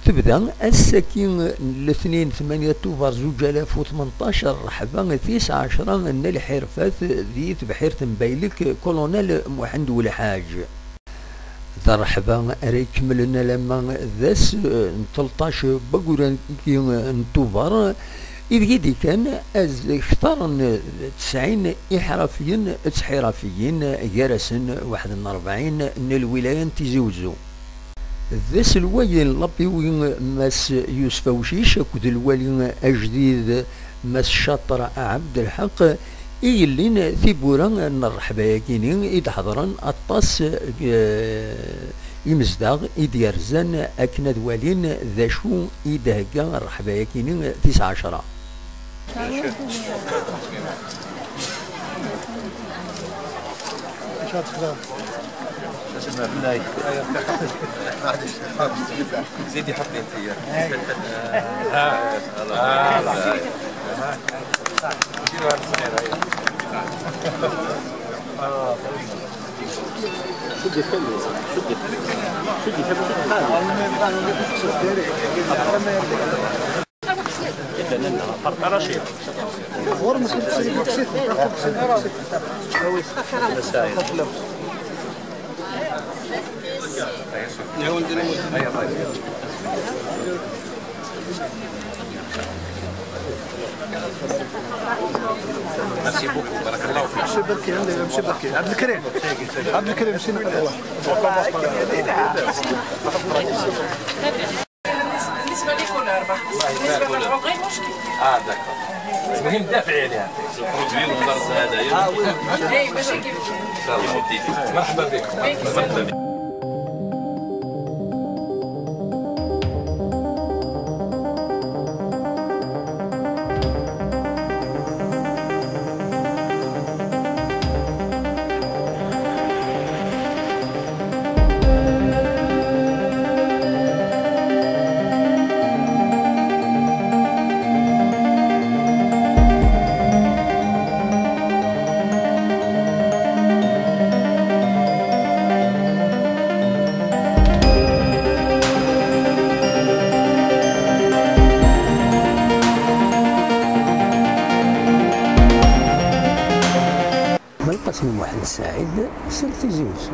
تبدا الساكين الاثنين 8 أكتوبر 2018 رحبا 19 ان الحرفات ذي بحيرة مبايلك كولونيل محمد والحاج ذا رحبا ريكمل لنا لما ذاس 13 بقول أكتوبر إذ كان اختار 90 إحرافيين تحرافيين جرسن 41 من الولايات تزوزو ذاس الوالي اللبيوي ماس يوسف وشيش كود الوالي الجديد ماس شاطر عبد الحق اللي ثيبورا نرحب ياكينين إذ حضرا الطاس يمزداغ إذ يرزان أكنا دوالين ذا شو إذ هكا نرحب ياكينين 19 زيدي حطي انت شدي خلي رشيد ميرسي بوكو بارك الله فيك. مشي بركي مشي بركي عبد الكريم مشي بالنسبه لكل اربعه بالنسبه للعقي مشكل داكور المهم دافعي عليها الخروج بيهم الدرس هذا اي ماشي كيف مرحبا بكم مرحبا بك. القاسم محمد سعيد صرت زوج